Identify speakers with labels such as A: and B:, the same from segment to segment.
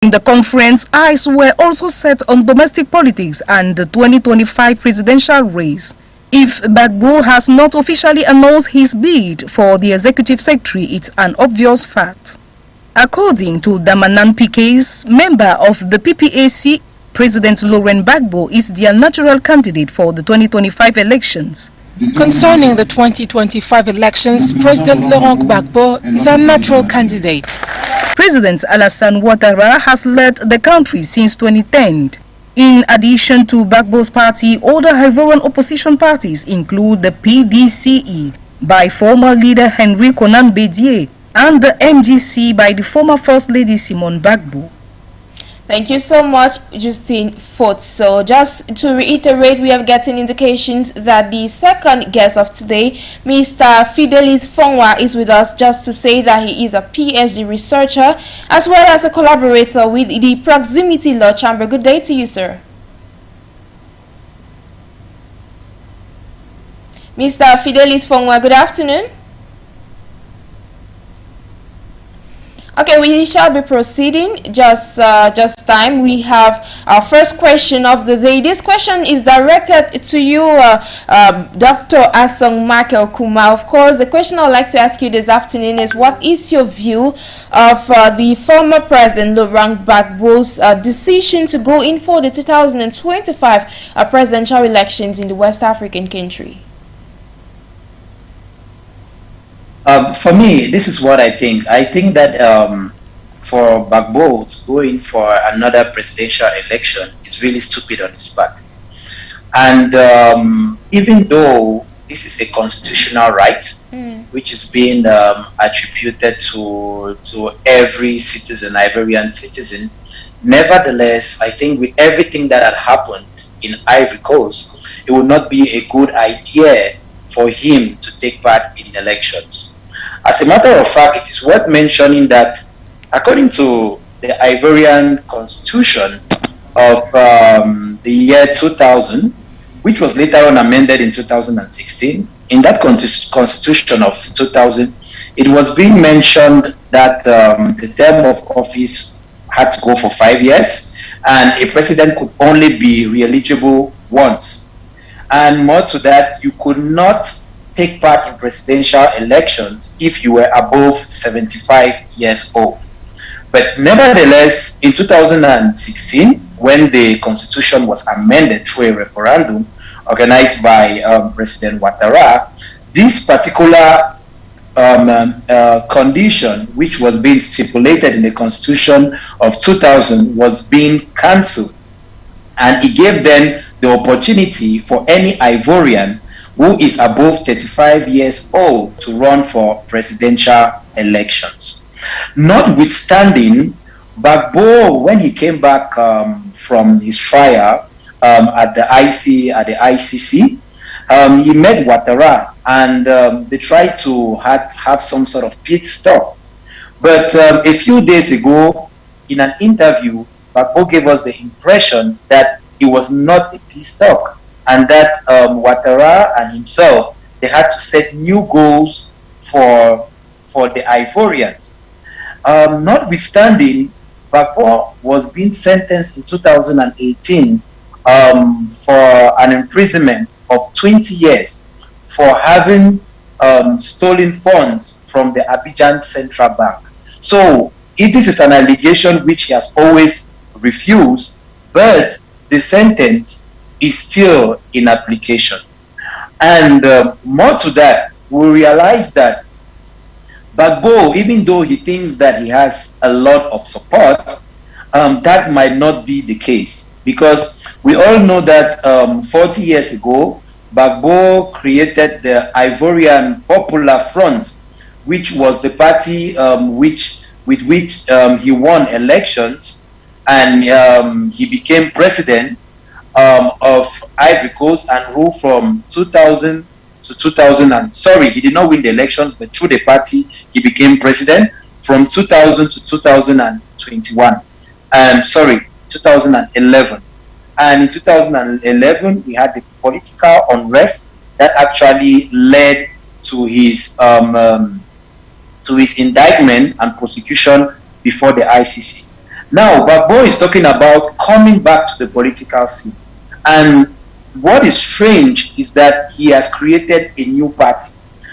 A: In the conference, eyes were also set on domestic politics and the 2025 presidential race. If Gbagbo has not officially announced his bid for the executive secretary, it's an obvious fact. According to Damanan PK's member of the PPAC, President Laurent Gbagbo is their natural candidate for the 2025 elections.
B: Concerning the 2025 elections, President Laurent Gbagbo is a natural candidate.
A: President Alassane Ouattara has led the country since 2010. In addition to Gbagbo's party, other Ivorian opposition parties include the PDCE by former leader Henri Konan Bédié and the MGC by the former First Lady Simone Gbagbo.
C: Thank you so much, Justine Fort. So just to reiterate, we have gotten indications that the second guest of today, Mr. FIDELIS FONGWA, is with us, just to say that he is a PhD researcher as well as a collaborator with the Proximity Law Chamber. Good day to you, sir. Mr. FIDELIS FONGWA, good afternoon. Okay, we shall be proceeding. Just time. We have our first question of the day. This question is directed to you, Dr. ASONG Michael KHUMBAH. Of course, the question I would like to ask you this afternoon is, what is your view of the former President Laurent Gbagbo's decision to go in for the 2025 presidential elections in the West African country?
D: For me, this is what I think. I think that for Gbagbo to go in for another presidential election is really stupid on his part. And even though this is a constitutional right, which is being attributed to every citizen, Ivorian citizen, nevertheless, I think with everything that had happened in Ivory Coast, it would not be a good idea for him to take part in elections. As a matter of fact, it is worth mentioning that according to the Ivorian constitution of the year 2000, which was later on amended in 2016, in that constitution of 2000, it was being mentioned that the term of office had to go for 5 years and a president could only be re-eligible once. And more to that, you could not take part in presidential elections if you were above 75 years old. But nevertheless, in 2016, when the constitution was amended through a referendum organized by President Ouattara, this particular condition, which was being stipulated in the constitution of 2000, was being cancelled. And it gave them the opportunity for any Ivorian who is above 35 years old to run for presidential elections. Notwithstanding, Gbagbo, when he came back from his trial at the ICC, he met Ouattara, and they tried to have some sort of peace talk. But a few days ago, in an interview, Gbagbo gave us the impression that it was not a peace talk, and that Ouattara and himself, they had to set new goals for the Ivorians. Notwithstanding, Gbagbo was being sentenced in 2018 for an imprisonment of 20 years for having stolen funds from the Abidjan Central Bank. So this is an allegation which he has always refused, but the sentence is still in application. And more to that, we realize that Gbagbo, even though he thinks that he has a lot of support, that might not be the case, because we all know that 40 years ago, Gbagbo created the Ivorian Popular Front, which was the party with which he won elections, and he became president of Ivory Coast and ruled from 2000 to 2000. He did not win the elections, but through the party he became president from 2000 to 2021. 2011. And in 2011, we had the political unrest that actually led to his indictment and prosecution before the ICC. Now, Gbagbo is talking about coming back to the political scene. And what is strange is that he has created a new party.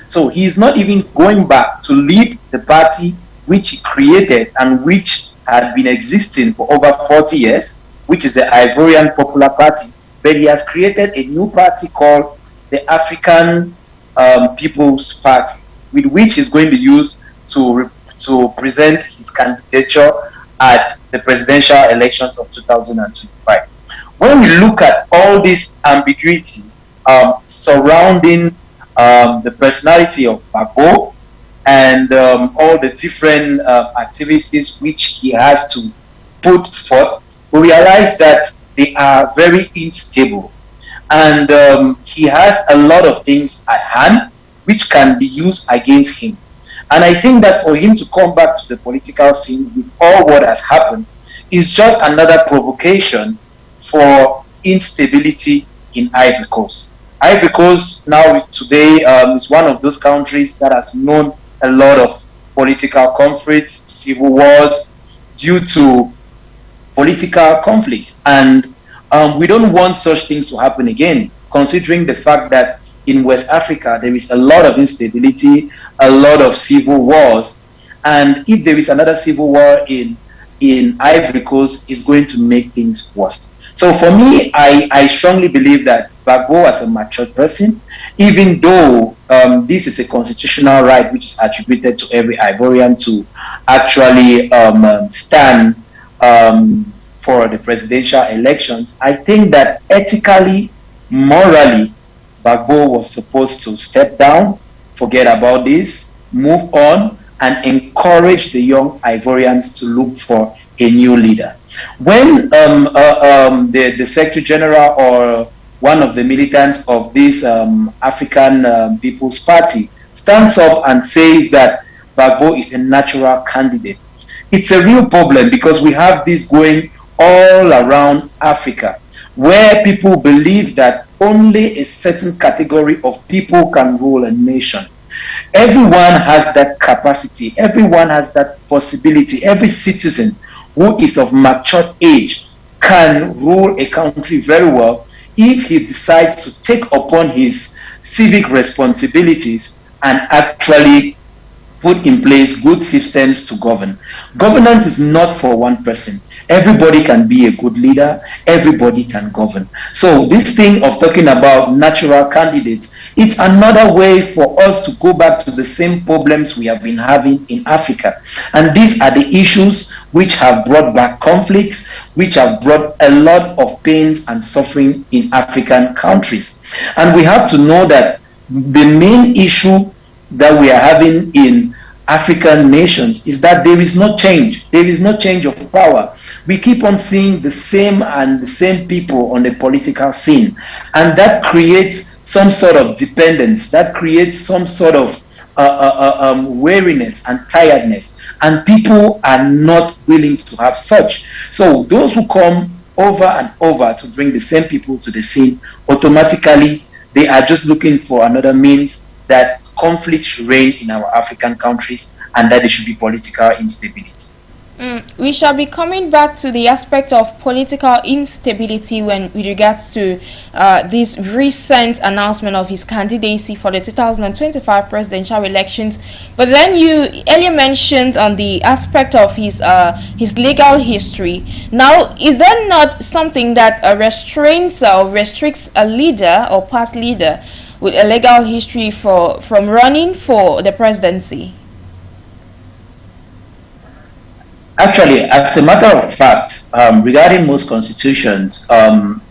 D: So he is not even going back to lead the party which he created and which had been existing for over 40 years, which is the Ivorian Popular Party, but he has created a new party called the African People's Party, with which he's going to use to present his candidature at the presidential elections of 2025. When we look at all this ambiguity surrounding the personality of Gbagbo and all the different activities which he has to put forth, we realize that they are very unstable. And he has a lot of things at hand which can be used against him. And I think that for him to come back to the political scene with all what has happened is just another provocation for instability in Ivory Coast. Ivory Coast now today is one of those countries that has known a lot of political conflicts, civil wars, due to political conflicts. And we don't want such things to happen again, considering the fact that in West Africa there is a lot of instability, a lot of civil wars. And if there is another civil war in Ivory Coast, it's going to make things worse. So for me, I strongly believe that Gbagbo, as a mature person, even though this is a constitutional right which is attributed to every Ivorian to actually stand for the presidential elections, I think that ethically, morally, Gbagbo was supposed to step down, forget about this, move on, and encourage the young Ivorians to look for a new leader. When the Secretary General or one of the militants of this African People's Party stands up and says that Gbagbo is a natural candidate, it's a real problem, because we have this going all around Africa, where people believe that only a certain category of people can rule a nation. Everyone has that capacity, everyone has that possibility. Every citizen who is of mature age can rule a country very well if he decides to take upon his civic responsibilities and actually put in place good systems to govern. Governance is not for one person. Everybody can be a good leader, everybody can govern. So this thing of talking about natural candidates, it's another way for us to go back to the same problems we have been having in Africa. And these are the issues which have brought back conflicts, which have brought a lot of pains and suffering in African countries. And we have to know that the main issue that we are having in African nations is that there is no change. There is no change of power. We keep on seeing the same and the same people on the political scene, and that creates some sort of dependence, that creates some sort of weariness and tiredness, and people are not willing to have such. So those who come over and over to bring the same people to the scene, automatically they are just looking for another means that conflict should reign in our African countries and that there should be political instability.
C: We shall be coming back to the aspect of political instability with regards to this recent announcement of his candidacy for the 2025 presidential elections. But then you earlier mentioned on the aspect of his legal history. Now, is there not something that restrains or restricts a leader or past leader with a legal history from running for the presidency?
D: Actually, as a matter of fact, regarding most constitutions,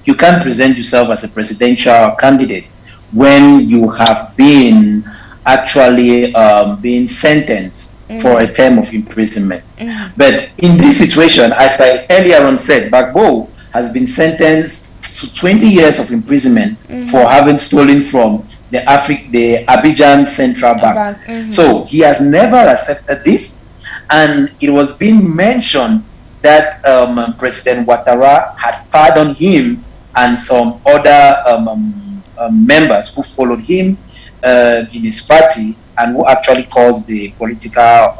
D: you can't present yourself as a presidential candidate when you have been actually being sentenced for a term of imprisonment. But in this situation, as I earlier on said, Gbagbo has been sentenced to 20 years of imprisonment for having stolen from the Abidjan Central Bank. So he has never accepted this. And it was being mentioned that President Ouattara had pardoned him and some other members who followed him in his party and who actually caused the political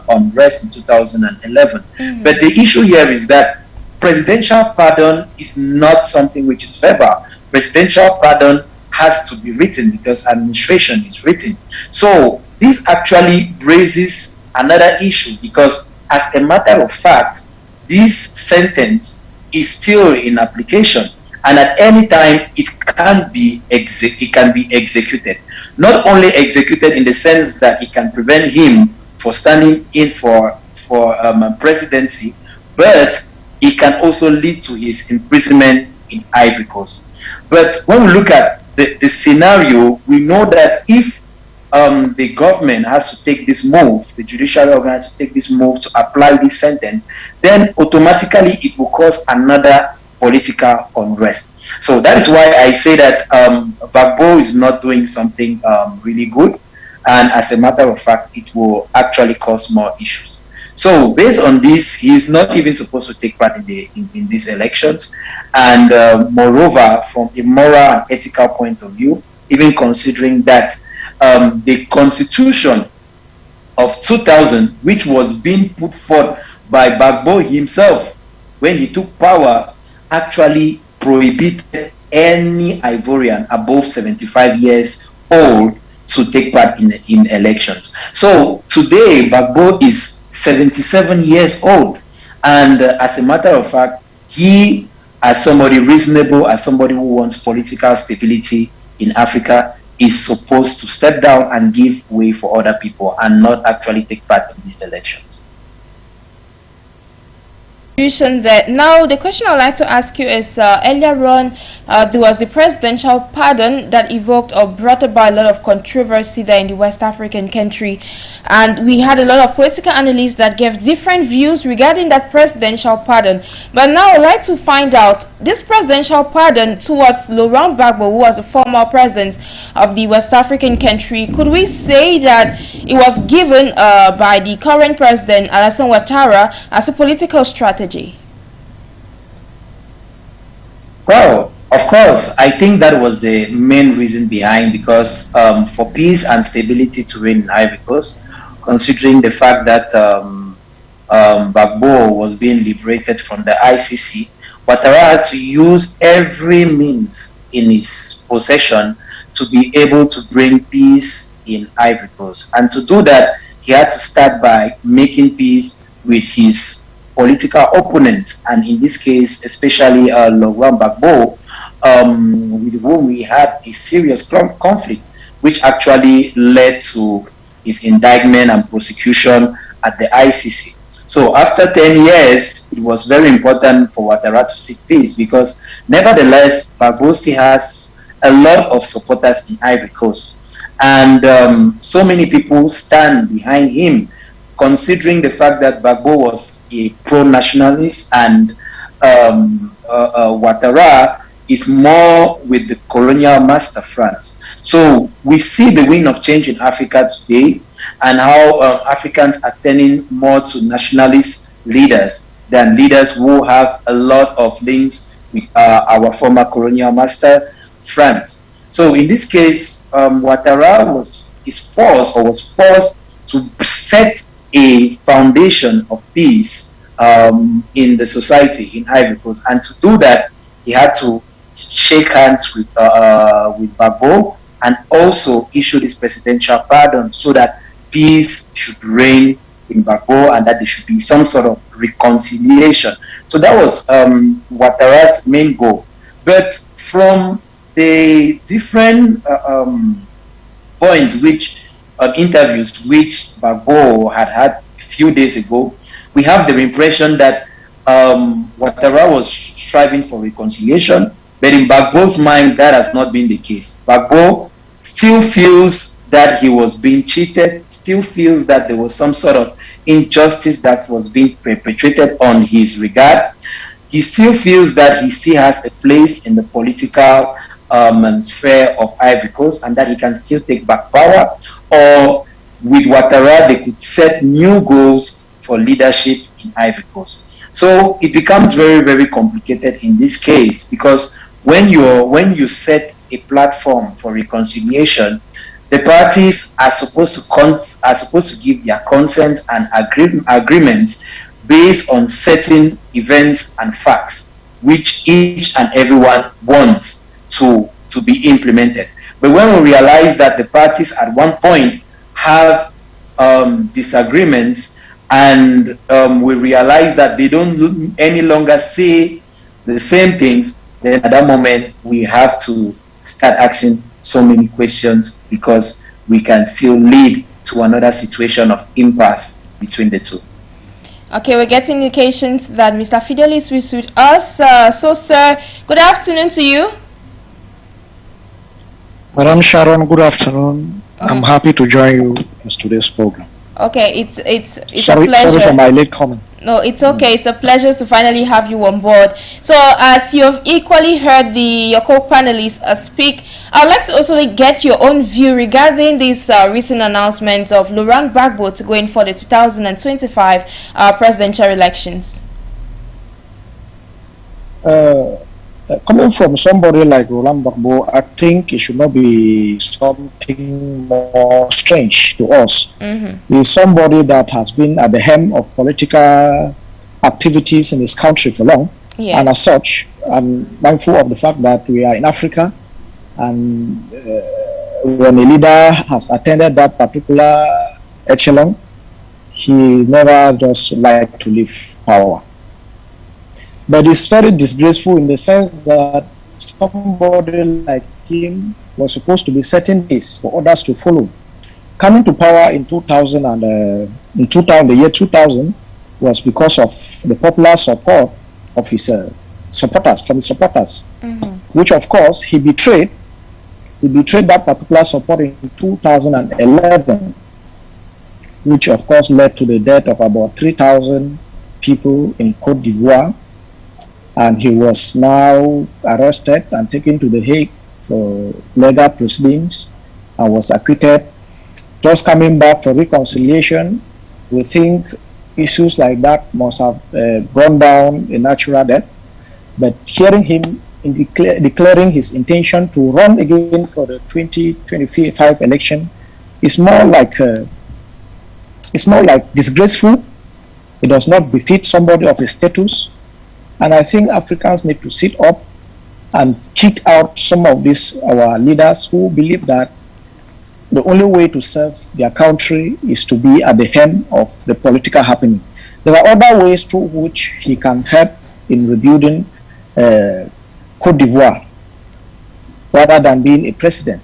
D: unrest in 2011. But the issue here is that presidential pardon is not something which is verbal. Presidential pardon has to be written because administration is written. So this actually raises another issue, because as a matter of fact, this sentence is still in application, and at any time it can be executed. Not only executed in the sense that it can prevent him for standing in for presidency, but it can also lead to his imprisonment in Ivory Coast. But when we look at the scenario, we know that if the government has to take this move, the judiciary organ has to take this move to apply this sentence, then automatically it will cause another political unrest. So that is why I say that Gbagbo is not doing something really good, and as a matter of fact, it will actually cause more issues. So based on this, he is not even supposed to take part in these elections, and moreover, from a moral and ethical point of view, even considering that the Constitution of 2000, which was being put forth by Gbagbo himself when he took power, actually prohibited any Ivorian above 75 years old to take part in elections. So today, Gbagbo is 77 years old, and as a matter of fact, he, as somebody reasonable, as somebody who wants political stability in Africa, is supposed to step down and give way for other people and not actually take part in these elections.
C: That now the question I'd like to ask you is, earlier on there was the presidential pardon that evoked or brought about a lot of controversy there in the West African country, and we had a lot of political analysts that gave different views regarding that presidential pardon. But now I'd like to find out, this presidential pardon towards Laurent Gbagbo, who was the former president of the West African country, could we say that it was given by the current president Alassane Ouattara as a political strategy?
D: Well, of course, I think that was the main reason behind, because for peace and stability to reign in Ivory Coast, considering the fact that Gbagbo was being liberated from the ICC, Ouattara had to use every means in his possession to be able to bring peace in Ivory Coast. And to do that, he had to start by making peace with his political opponents, and in this case, especially Laurent Gbagbo, with whom we had a serious conflict, which actually led to his indictment and prosecution at the ICC. So after 10 years, it was very important for Ouattara to seek peace, because nevertheless, Gbagbo still has a lot of supporters in Ivory Coast, and so many people stand behind him, considering the fact that Gbagbo was a pro-nationalist, and Ouattara is more with the colonial master France. So we see the wind of change in Africa today, and how Africans are turning more to nationalist leaders than leaders who have a lot of links with our former colonial master France. So in this case, Ouattara was forced to set a foundation of peace in the society in Ivory Coast, and to do that, he had to shake hands with Gbagbo and also issue this presidential pardon, so that peace should reign in Gbagbo and that there should be some sort of reconciliation. So that was Ouattara's main goal. But from the different points interviews which Gbagbo had a few days ago, we have the impression that Ouattara was striving for reconciliation, but in Gbagbo's mind, that has not been the case. Gbagbo still feels that he was being cheated, still feels that there was some sort of injustice that was being perpetrated on his regard. He still feels that he still has a place in the political sphere of Ivory Coast, and that he can still take back power, or with Ouattara they could set new goals for leadership in Ivory Coast. So it becomes very, very complicated in this case, because when you set a platform for reconciliation, The parties are supposed to give their consent and agreements based on certain events and facts, which each and everyone wants to be implemented. But when we realize that the parties at one point have disagreements, and we realize that they don't any longer say the same things, then at that moment we have to start asking so many questions, because we can still lead to another situation of impasse between the two.
C: Okay, we're getting indications that Mr. Fidelis is with us. So, sir, good afternoon to you.
E: Madam Sharon, good afternoon. I'm happy to join you in today's program.
C: Okay, it's
E: sorry,
C: a pleasure.
E: Sorry for my late comment.
C: No, it's okay. It's a pleasure to finally have you on board. So, as you have equally heard your co-panelists speak, I'd like to also get your own view regarding this recent announcement of Laurent Gbagbo to go in for the 2025 presidential elections.
E: Coming from somebody like Laurent Gbagbo, I think it should not be something more strange to us. He's somebody that has been at the helm of political activities in this country for long.
C: Yes.
E: And as such, I'm mindful of the fact that we are in Africa, and when a leader has attended that particular echelon, he never just like to leave power. But it's very disgraceful in the sense that somebody like him was supposed to be setting pace for others to follow. Coming to power in 2000 and the year 2000 was because of the popular support of his supporters, which of course he betrayed. He betrayed that particular support in 2011, which of course led to the death of about 3,000 people in Côte d'Ivoire. And he was now arrested and taken to The Hague for legal proceedings and was acquitted. Just coming back for reconciliation, we think issues like that must have gone down a natural death. But hearing him declaring his intention to run again for the 2025 election is more like disgraceful. It does not befit somebody of his status. And I think Africans need to sit up and kick out some of these our leaders who believe that the only way to serve their country is to be at the helm of the political happening. There are other ways through which he can help in rebuilding Côte d'Ivoire, rather than being a president.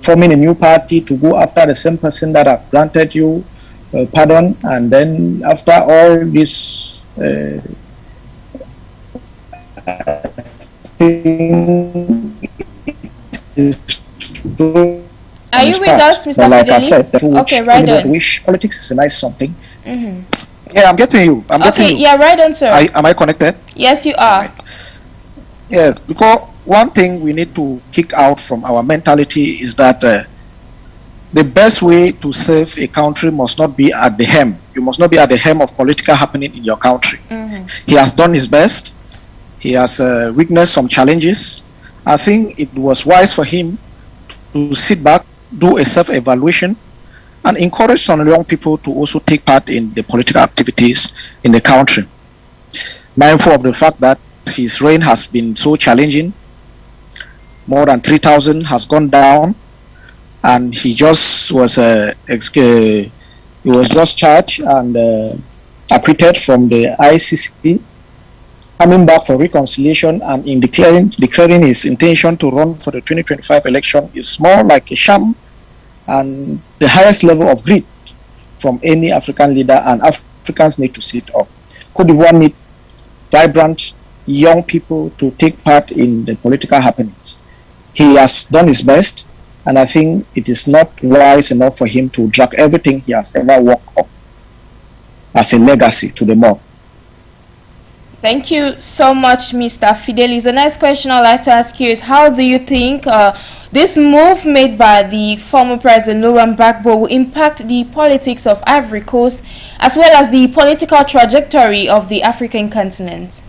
E: Forming a new party to go after the same person that have granted you pardon, and then after all this
C: Are you with us, Mr.
E: Like
C: Fidelis?
E: I said,
C: Okay, right on.
E: Wish politics is a nice something. Yeah, I'm getting you.
C: Okay, yeah, right on, sir.
E: Am I connected?
C: Yes, you are.
E: Right. Yeah, because one thing we need to kick out from our mentality is that the best way to serve a country must not be at the helm. You must not be at the helm of political happening in your country. He has done his best. He has witnessed some challenges. I think it was wise for him to sit back, do a self-evaluation, and encourage some young people to also take part in the political activities in the country. Mindful of the fact that his reign has been so challenging, more than 3,000 has gone down, and he just was just charged and acquitted from the ICC, coming back for reconciliation, and in declaring his intention to run for the 2025 election is more like a sham and the highest level of greed from any African leader, and Africans need to sit up. Côte d'Ivoire need vibrant young people to take part in the political happenings. He has done his best, and I think it is not wise enough for him to drag everything he has ever worked up as a legacy to the mob.
C: Thank you so much, Mr. Fidelis. The next question I'd like to ask you is, how do you think this move made by the former President Laurent Gbagbo will impact the politics of Ivory Coast as well as the political trajectory of the African continent?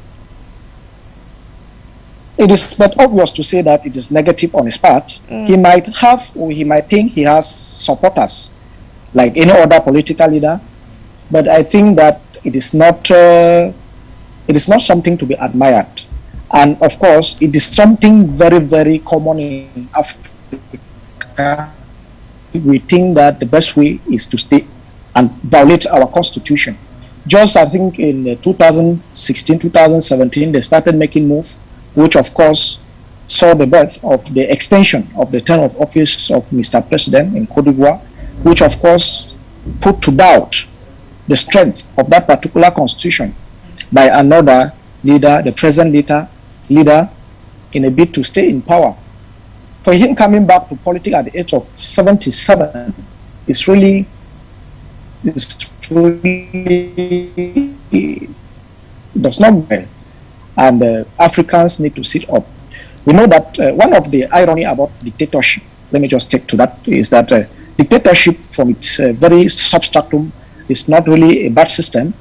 E: it is but obvious to say that it is negative on his part. He might have, or he might think he has supporters, like any other political leader, but I think that it is not something to be admired. And of course, it is something very, very common in Africa. We think that the best way is to stay and violate our constitution. Just, I think, in 2016, 2017, they started making moves, which of course saw the birth of the extension of the term of office of Mr. President in Cote d'Ivoire, which of course put to doubt the strength of that particular constitution by another leader, the present leader, in a bid to stay in power. For him coming back to politics at the age of 77 is really does not well, and Africans need to sit up. We know that one of the irony about dictatorship, let me just take to that, is that dictatorship from its very substratum is not really a bad system,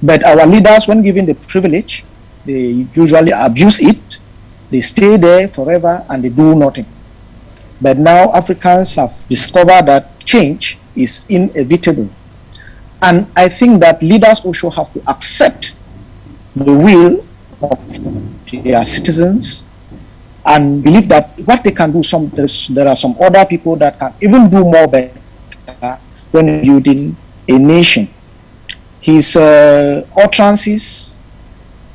E: but our leaders, when given the privilege, they usually abuse it, they stay there forever and they do nothing. But now Africans have discovered that change is inevitable. And I think that leaders also have to accept the will of their citizens and believe that what they can do, there are some other people that can even do more better when building a nation. His utterances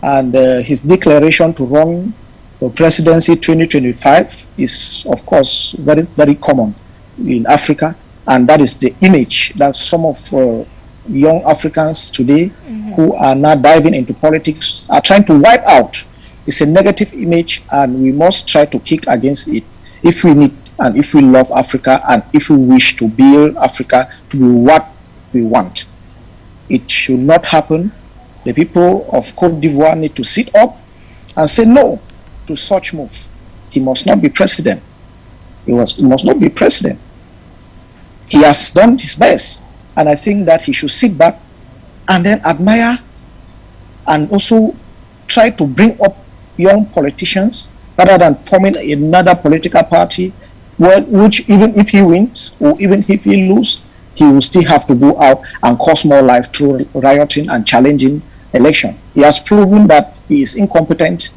E: and his declaration to run for presidency 2025 is, of course, very, very common in Africa, and that is the image that some of young Africans today who are now diving into politics are trying to wipe out. It's a negative image, and we must try to kick against it if we need, and if we love Africa, and if we wish to build Africa to be what we want. It should not happen. The people of Cote d'Ivoire need to sit up and say no to such move. He must not be president. He must not be president. He has done his best, and I think that he should sit back and then admire and also try to bring up young politicians rather than forming another political party, which even if he wins or even if he loses, he will still have to go out and cause more life through rioting and challenging election. He has proven that he is incompetent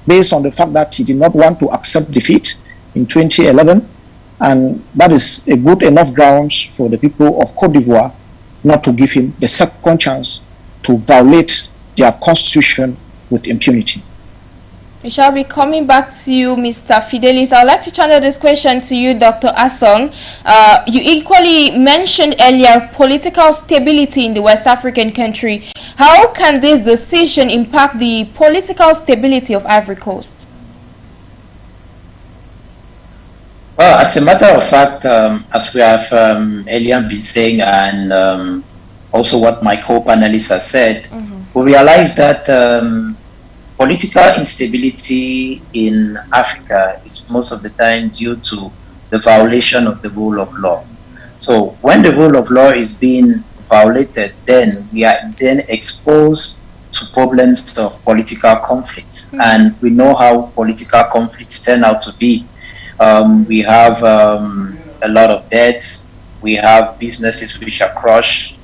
E: based on the fact that he did not want to accept defeat in 2011, and that is a good enough grounds for the people of Cote d'Ivoire not to give him the second chance to violate their constitution with impunity.
C: We shall be coming back to you, Mr. Fidelis. I would like to channel this question to you, Dr. ASONG. You equally mentioned earlier political stability in the West African country. How can this decision impact the political stability of Ivory Coast?
D: Well, as a matter of fact, as we have earlier been saying, and also what my co-panelists have said, we realize that political instability in Africa is most of the time due to the violation of the rule of law. So when the rule of law is being violated, then we are then exposed to problems of political conflicts. And we know how political conflicts turn out to be. We have a lot of debts, we have businesses which are crushed,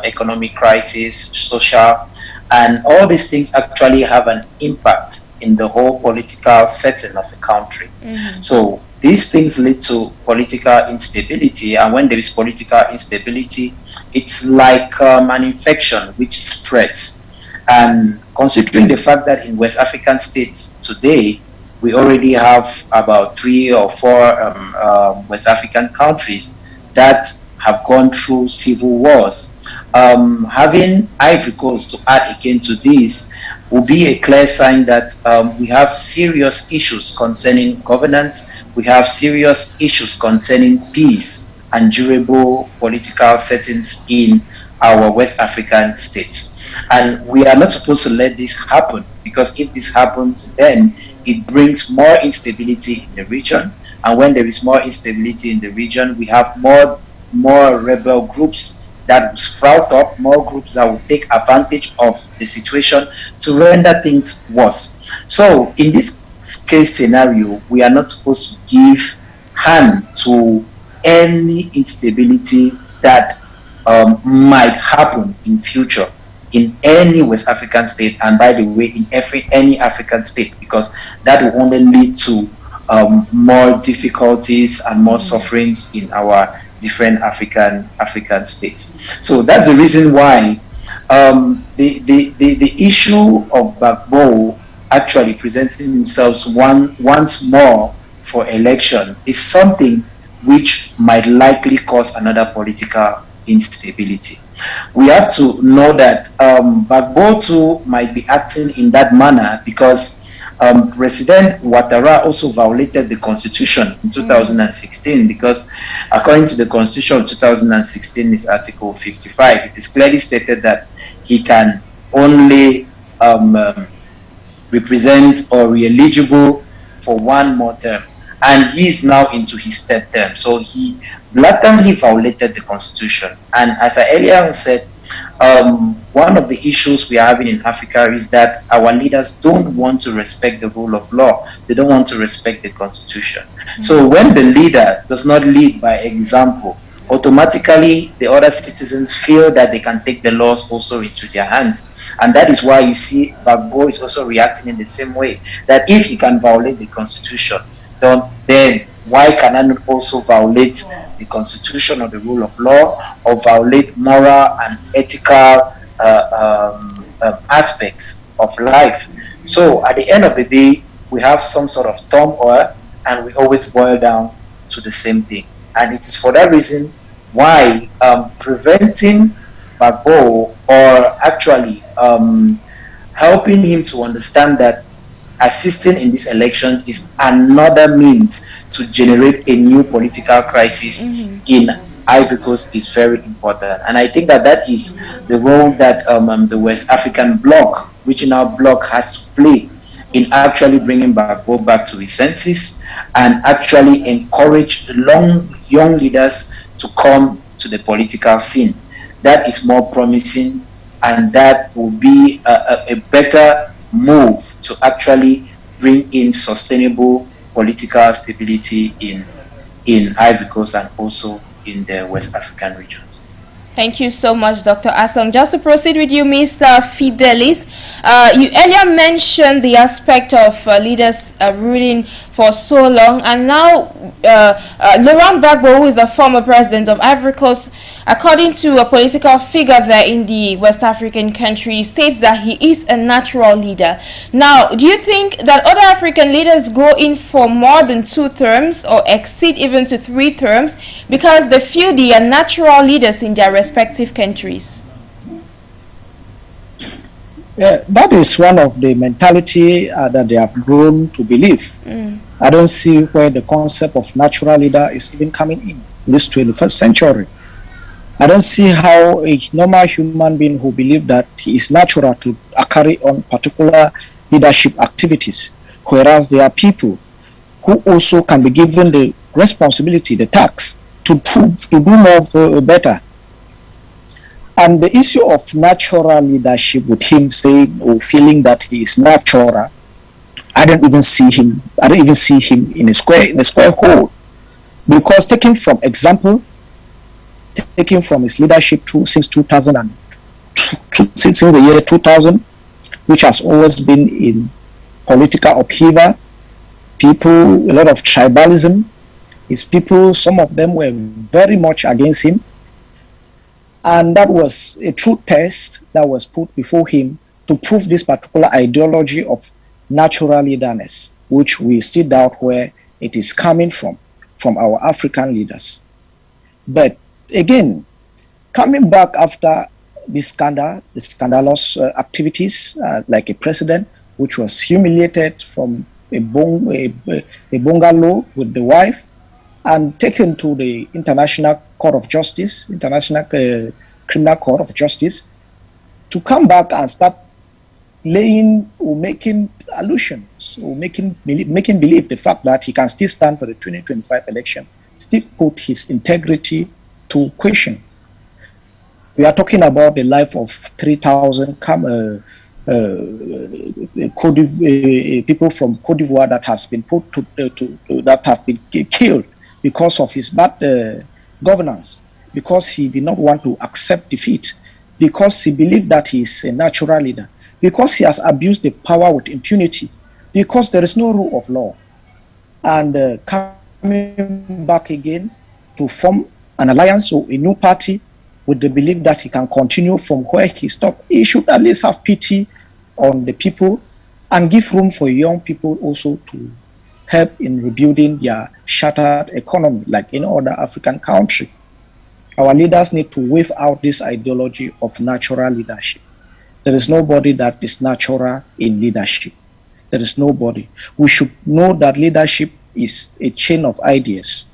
D: economic crisis, social, and all these things actually have an impact in the whole political setting of the country. So these things lead to political instability, and when there is political instability, it's like an infection which spreads. And considering the fact that in West African states today, we already have about 3 or 4 West African countries that have gone through civil wars. Having Ivory Coast to add again to this will be a clear sign that we have serious issues concerning governance, we have serious issues concerning peace and durable political settings in our West African states. And we are not supposed to let this happen, because if this happens, then it brings more instability in the region, and when there is more instability in the region, we have more rebel groups that will sprout up, more groups that will take advantage of the situation to render things worse. So in this case scenario, we are not supposed to give hand to any instability that might happen in future in any West African state, and by the way, in any African state, because that will only lead to more difficulties and more sufferings in our different African states. So that's the reason why the issue of Gbagbo actually presenting himself once more for election is something which might likely cause another political instability. We have to know that Gbagbo too might be acting in that manner because President Ouattara also violated the constitution in 2016, because according to the constitution of 2016, is Article 55, it is clearly stated that he can only represent or re-eligible for one more term, and he is now into his third term. So he blatantly violated the constitution. And as I earlier said, one of the issues we are having in Africa is that our leaders don't want to respect the rule of law. They don't want to respect the constitution. So when the leader does not lead by example, automatically the other citizens feel that they can take the laws also into their hands. And that is why you see Gbagbo is also reacting in the same way, that if he can violate the constitution, then why can I not also violate the constitution or the rule of law, or violate moral and ethical aspects of life? So at the end of the day, we have some sort of turmoil, and we always boil down to the same thing. And it is for that reason why preventing Gbagbo, or actually helping him to understand that assisting in these elections is another means to generate a new political crisis in Ivory Coast, is very important. And I think that that is the role that the West African Bloc, regional bloc, has to play in actually bringing Gbagbo back to his senses, and actually encourage young leaders to come to the political scene. That is more promising, and that will be a better move to actually bring in sustainable political stability in Ivory Coast and also in the West African regions.
C: Thank you so much, Dr. ASONG. Just to proceed with you, Mr. Fidelis, you earlier mentioned the aspect of leaders ruling for so long, and now Laurent Gbagbo, who is the former president of Ivory Coast, according to a political figure there in the West African country, states that he is a natural leader. Now, do you think that other African leaders go in for more than 2 terms or exceed even to 3 terms because they feel they are natural leaders in their respective countries?
E: Yeah, that is one of the mentality that they have grown to believe. I don't see where the concept of natural leader is even coming in this 21st century. I don't see how a normal human being who believes that he is natural to carry on particular leadership activities, whereas there are people who also can be given the responsibility, the task, to do more better. And the issue of natural leadership, with him saying or feeling that he is natural, I don't even see him in a square hole. Because taking from his leadership since 2000, since the year 2000, which has always been in political upheaval, a lot of tribalism. His people, some of them were very much against him. And that was a true test that was put before him to prove this particular ideology of natural leaderness, which we still doubt where it is coming from our African leaders. But again, coming back after this scandal, the scandalous activities, like a president which was humiliated from a bungalow with the wife and taken to the International Court of Justice, International Criminal Court of Justice, to come back and start laying or making allusions or making believe the fact that he can still stand for the 2025 election, still put his integrity to question. We are talking about the life of 3,000 people from Cote d'Ivoire that has been put that have been killed because of his bad governance, because he did not want to accept defeat, because he believed that he is a natural leader, because he has abused the power with impunity, because there is no rule of law. And coming back again to form an alliance or a new party with the belief that he can continue from where he stopped, he should at least have pity on the people and give room for young people also to help in rebuilding their shattered economy like any other African country. Our leaders need to wave out this ideology of natural leadership. There is nobody that is natural in leadership. There is nobody. We should know that leadership is a chain of ideas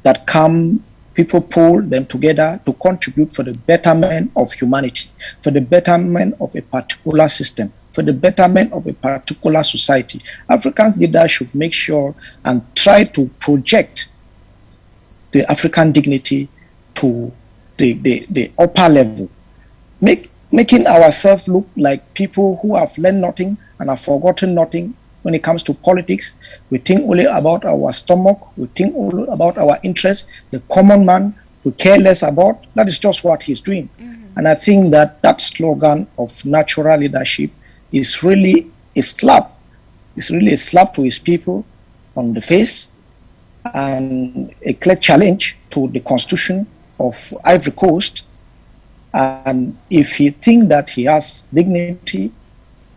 E: that come, people pull them together to contribute for the betterment of humanity, for the betterment of a particular system, for the betterment of a particular society. African leaders should make sure and try to project the African dignity to the upper level, making ourselves look like people who have learned nothing and have forgotten nothing. When it comes to politics, we think only about our stomach, we think only about our interests. The common man we care less about. That is just what he's doing. And I think that that slogan of natural leadership is really a slap. It's really a slap to his people on the face and a clear challenge to the constitution of Ivory Coast. And if he thinks that he has dignity,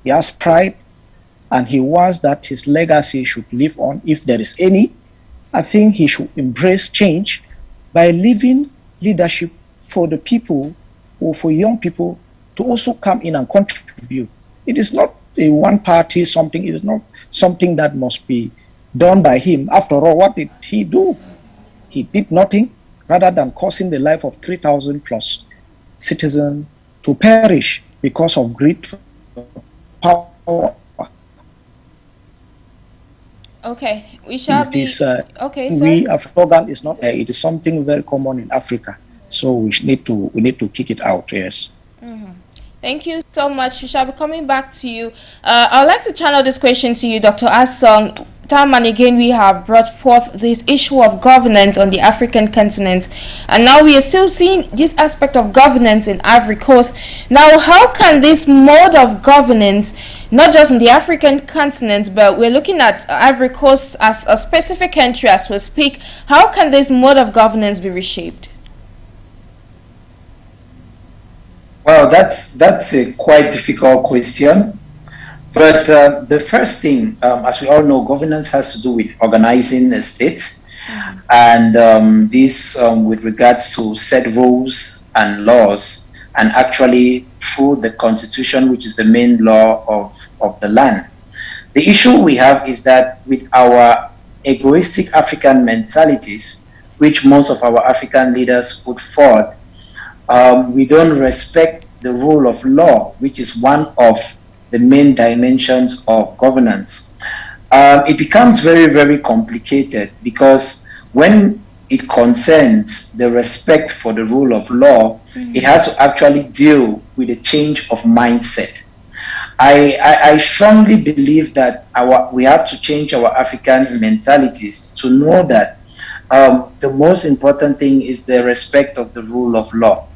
E: he has pride, and he wants that his legacy should live on, if there is any, I think he should embrace change by leaving leadership for the people or for young people to also come in and contribute. It is not a one party something, it is not something that must be done by him. After all, what did he do? He did nothing rather than causing the life of 3,000 plus citizens to perish because of greed, power.
C: Okay, we shall be. Okay, sir.
E: We Afghan is not. It is something very common in Africa, so we need to kick it out. Yes.
C: Thank you so much. We shall be coming back to you. I would like to channel this question to you, Dr. ASONG. Time and again, we have brought forth this issue of governance on the African continent, and now we are still seeing this aspect of governance in Ivory Coast. Now, how can this mode of governance, not just in the African continent, but we're looking at Ivory Coast as a specific country as we speak, how can this mode of governance be reshaped?
D: Well, that's a quite difficult question. But the first thing, as we all know, governance has to do with organizing a state, and this with regards to set rules and laws, and actually through the constitution, which is the main law of the land. The issue we have is that with our egoistic African mentalities, which most of our African leaders put forward, we don't respect the rule of law, which is one of the main dimensions of governance. It becomes very, very complicated because when it concerns the respect for the rule of law, it has to actually deal with a change of mindset. I strongly believe that we have to change our African mentalities to know that the most important thing is the respect of the rule of law.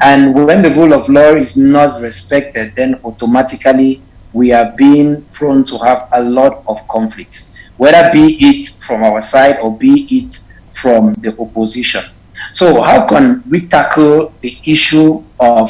D: And when the rule of law is not respected, then automatically we are being prone to have a lot of conflicts, whether be it from our side or be it from the opposition. So how can we tackle the issue of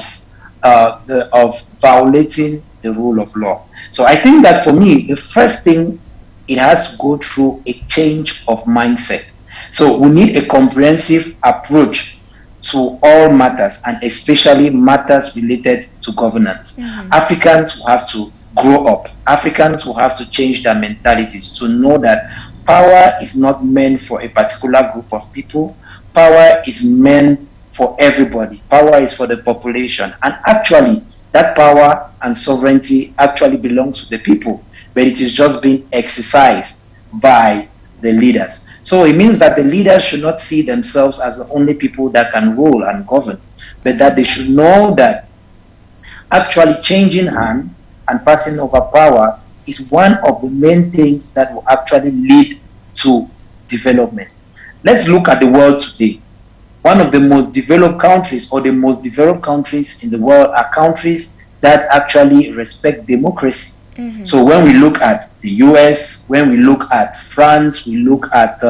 D: violating the rule of law? So I think that for me, the first thing, it has to go through a change of mindset. So we need a comprehensive approach to all matters, and especially matters related to governance. Africans will have to grow up. Africans will have to change their mentalities to know that power is not meant for a particular group of people. Power is meant for everybody. Power is for the population. And actually, that power and sovereignty actually belongs to the people, but it is just being exercised by the leaders. So it means that the leaders should not see themselves as the only people that can rule and govern, but that they should know that actually changing hands and passing over power is one of the main things that will actually lead to development. Let's look at the world today. One of the most developed countries, or the most developed countries in the world, are countries that actually respect democracy. So when we look at the US, when we look at France, we look at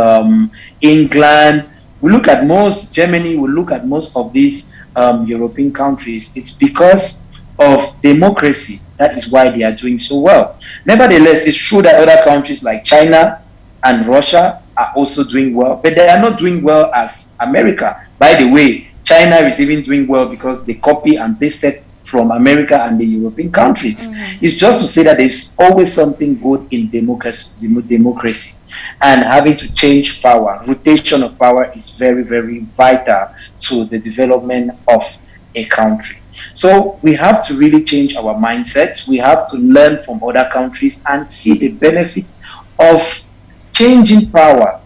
D: England, we look at Germany, we look at most of these European countries, it's because of democracy. That is why they are doing so well. Nevertheless, it's true that other countries like China and Russia are also doing well, but they are not doing well as America. By the way, China is even doing well because they copy and pasted from America and the European countries. It's just to say that there's always something good in democracy, and having to change power, rotation of power is very, very vital to the development of a country. So we have to really change our mindsets. We have to learn from other countries and see the benefits of changing power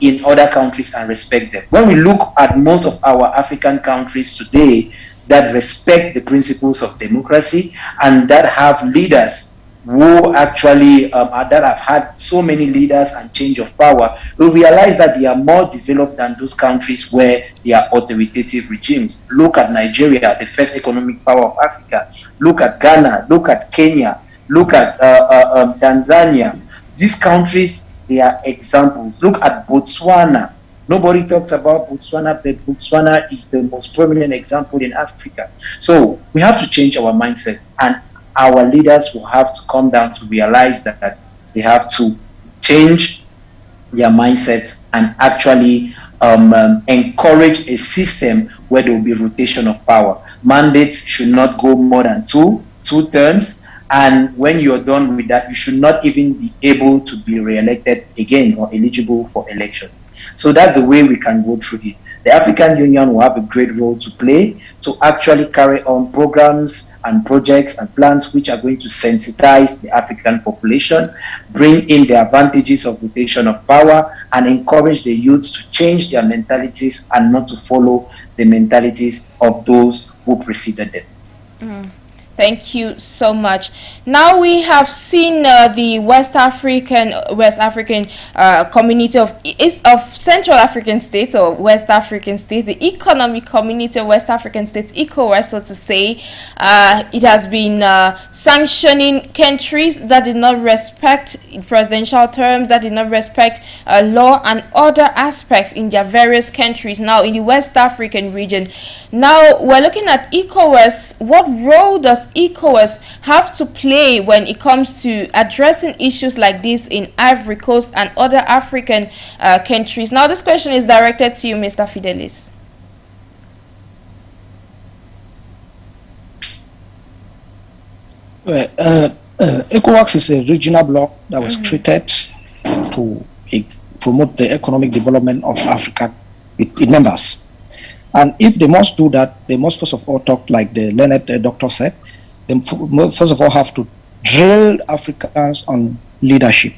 D: in other countries and respect them. When we look at most of our African countries today that respect the principles of democracy and that have leaders who actually that have had so many leaders and change of power, we realize that they are more developed than those countries where they are authoritative regimes. Look at Nigeria, the first economic power of Africa. Look at Ghana, look at Kenya, look at Tanzania. These countries, they are examples. Look at Botswana. Nobody talks about Botswana, but Botswana is the most prominent example in Africa. So we have to change our mindsets, and our leaders will have to come down to realize that they have to change their mindsets and actually encourage a system where there will be rotation of power. Mandates should not go more than two terms. And when you're done with that, you should not even be able to be re-elected again or eligible for elections. So that's the way we can go through it. The African Union will have a great role to play to actually carry on programs and projects and plans which are going to sensitize the African population, bring in the advantages of rotation of power, and encourage the youths to change their mentalities and not to follow the mentalities of those who preceded them.
C: Thank you so much. Now we have seen the West African community of Central African states, or West African states, the economic community of West African states, ECOWAS, so to say. It has been sanctioning countries that did not respect presidential terms, that did not respect law and other aspects in their various countries. Now in the West African region, now we're looking at ECOWAS. What role does ECOWAS have to play when it comes to addressing issues like this in Ivory Coast and other African countries? Now this question is directed to you, Mr. Fidelis.
E: ECOWAS is a regional bloc that was created to promote the economic development of Africa with members. And if they must do that, they must first of all talk, like the learned doctor said, they first of all have to drill Africans on leadership,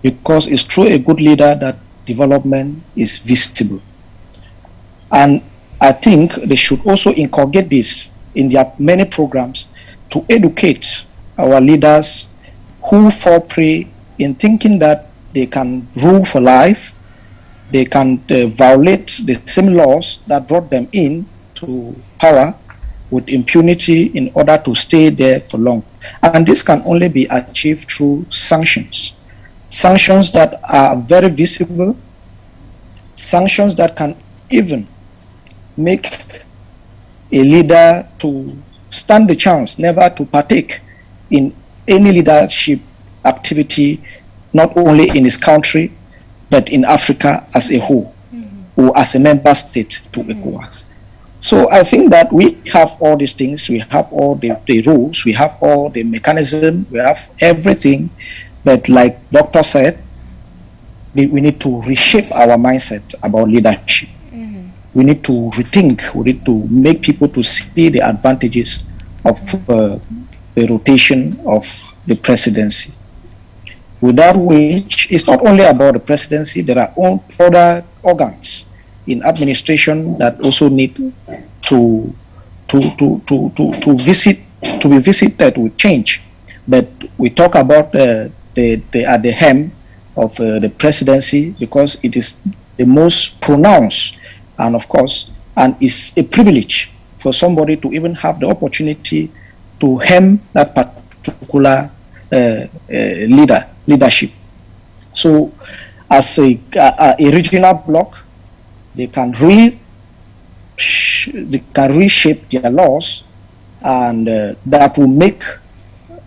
E: because it's through a good leader that development is visible. And I think they should also inculcate this in their many programs to educate our leaders who fall prey in thinking that they can rule for life, they can violate the same laws that brought them in to power with impunity in order to stay there for long. And this can only be achieved through sanctions. Sanctions that are very visible, sanctions that can even make a leader to stand the chance never to partake in any leadership activity, not only in his country, but in Africa as a whole, or as a member state to ECOWAS. So I think that we have all these things, we have all the rules, we have all the mechanism, we have everything, but like Doctor said, we need to reshape our mindset about leadership. We need to rethink, we need to make people to see the advantages of the rotation of the presidency. Without which, it's not only about the presidency, there are other organs in administration that also need to visit to be visited with change. But we talk about the at the hem of the presidency because it is the most pronounced, and of course, and it's a privilege for somebody to even have the opportunity to hem that particular leadership. So, as a regional bloc, they can reshape their laws, and that will make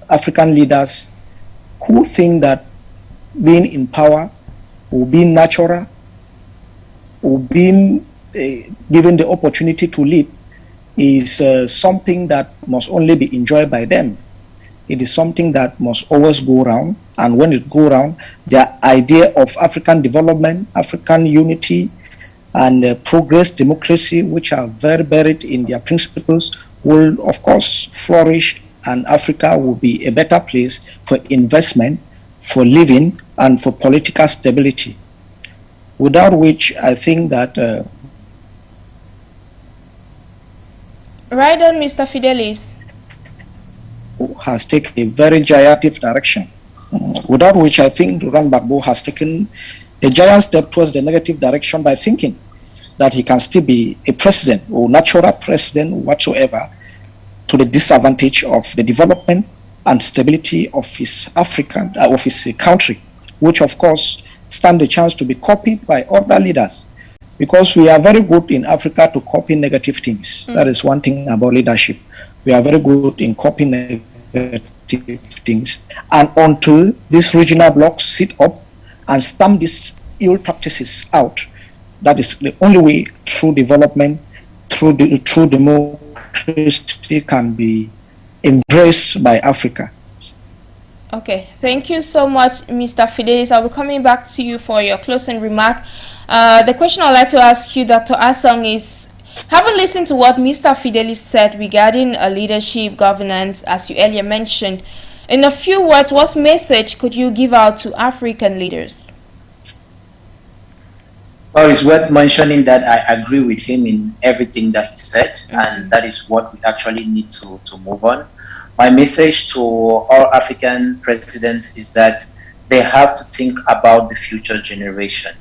E: African leaders who think that being in power or being natural or being given the opportunity to lead is something that must only be enjoyed by them. It is something that must always go around, and when it goes around, the idea of African development, African unity, and progress, democracy, which are very buried in their principles, will of course flourish, and Africa will be a better place for investment, for living, and for political stability. Without which, I think that
C: right on, Mr. Fidelis.
E: Has taken a very gigantic direction. Without which, I think Laurent Gbagbo has taken a giant step towards the negative direction by thinking that he can still be a president or natural president whatsoever, to the disadvantage of the development and stability of his country, which of course stand the chance to be copied by other leaders, because we are very good in Africa to copy negative things. That is one thing about leadership. We are very good in copying negative things, and until these regional blocs sit up and stamp these ill practices out, that is the only way through development, through democracy can be embraced by Africa.
C: Okay, thank you so much, Mr. Fidelis. I'll be coming back to you for your closing remark. The question I'd like to ask you, Dr. ASONG, is, having listened to what Mr. Fidelis said regarding leadership, governance, as you earlier mentioned, in a few words, what message could you give out to African leaders?
D: Well, it's worth mentioning that I agree with him in everything that he said, and that is what we actually need to move on. My message to all African presidents is that they have to think about the future generation,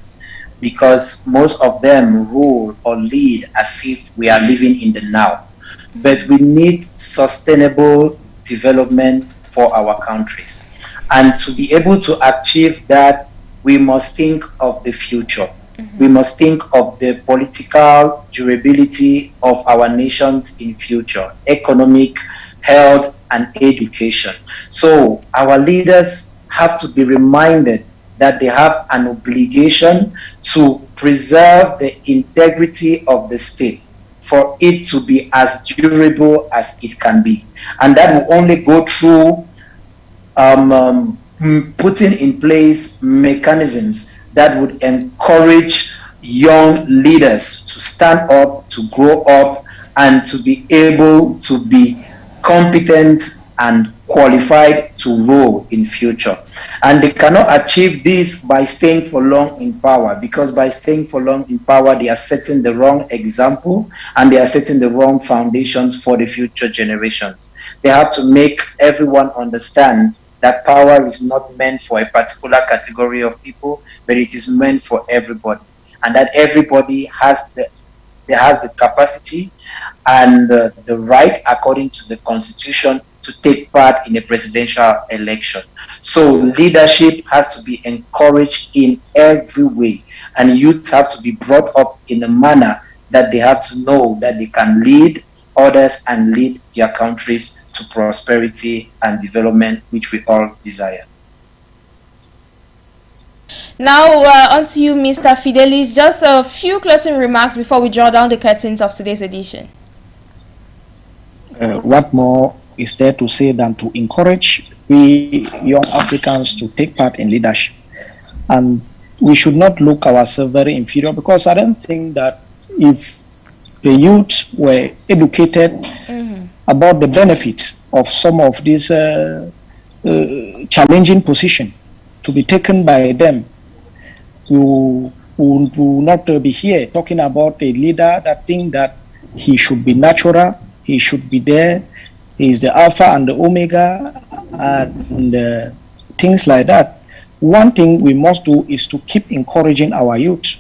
D: because most of them rule or lead as if we are living in the now. But we need sustainable development for our countries. And to be able to achieve that, we must think of the future. We must think of the political durability of our nations in future, economic, health, and education. So our leaders have to be reminded that they have an obligation to preserve the integrity of the state for it to be as durable as it can be. And that will only go through putting in place mechanisms that would encourage young leaders to stand up, to grow up, and to be able to be competent and qualified to rule in future. And they cannot achieve this by staying for long in power, because by staying for long in power, they are setting the wrong example and they are setting the wrong foundations for the future generations. They have to make everyone understand that power is not meant for a particular category of people, but it is meant for everybody, and that everybody has the capacity and the right, according to the Constitution, to take part in a presidential election. So leadership has to be encouraged in every way, and youth have to be brought up in a manner that they have to know that they can lead others and lead their countries to prosperity and development, which we all desire.
C: Now, on to you, Mr. Fidelis. Just a few closing remarks before we draw down the curtains of today's edition.
E: What more is there to say than to encourage we young Africans to take part in leadership? And we should not look ourselves very inferior, because I don't think that if the youth were educated about the benefit of some of these challenging positions to be taken by them, we will not be here talking about a leader that thinks that he should be natural, he should be there, He is the Alpha and the Omega, and things like that. One thing we must do is to keep encouraging our youth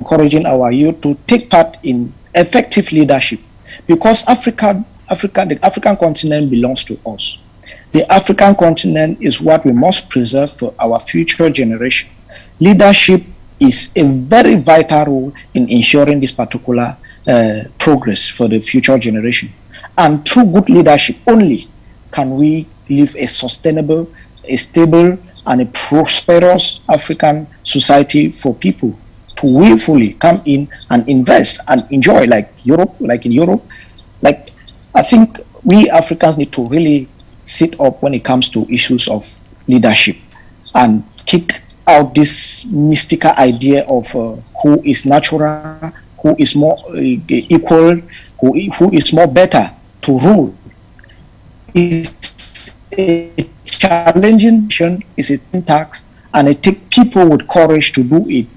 E: to take part in effective leadership, because the African continent belongs to us. The African continent is what we must preserve for our future generation. Leadership is a very vital role in ensuring this particular progress for the future generation. And through good leadership only can we live a sustainable, a stable, and a prosperous African society for people to willfully come in and invest and enjoy, like in Europe. Like, I think we Africans need to really sit up when it comes to issues of leadership and kick out this mystical idea of who is natural, who is more equal, who is more better to rule. It's a challenging mission, it's a task, and it takes people with courage to do it.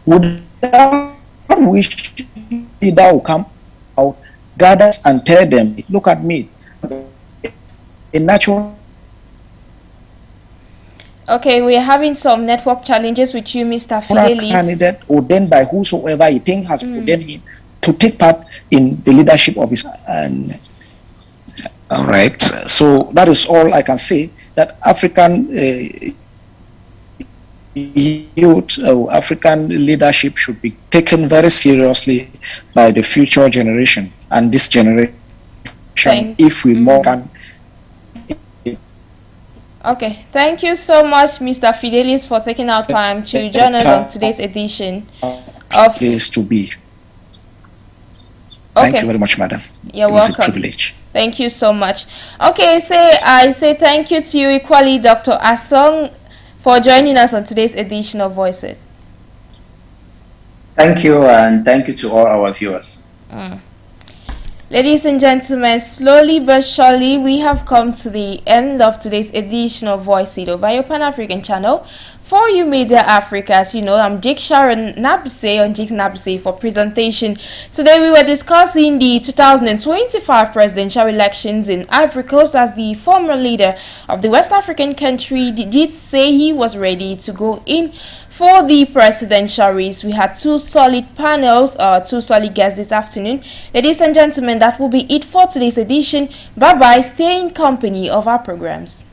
E: Without which leader will come out, gather and tell them, look at me, a natural.
C: Okay, we are having some network challenges with you, Mr. Fidelis.
E: Candidate ordained by whosoever he thinks has ordained him to take part in the leadership of his. And all right, so that is all I can say. That African youth, African leadership should be taken very seriously by the future generation and this generation. If we more can.
C: Okay, thank you so much, Mr. Fidelis, for taking our time to join us on today's edition of
E: Place to be.
C: Okay.
E: Thank you very much, madam.
C: You're welcome.
E: It's a privilege.
C: Thank you so much. Okay, I say thank you to you equally, Dr. ASONG, for joining us on today's edition of Voice It.
D: Thank you, and thank you to all our viewers.
C: Ladies and gentlemen, slowly but surely, we have come to the end of today's edition of Voice It over your Pan-African channel. For you Media Africa, as you know, I'm NJIX Sharon NABESEH on NJIX NABESEH for presentation. Today we were discussing the 2025 presidential elections in Ivory Coast, as the former leader of the West African country did say he was ready to go in for the presidential race. We had two solid panels, two solid guests this afternoon. Ladies and gentlemen, that will be it for today's edition. Bye-bye. Stay in company of our programs.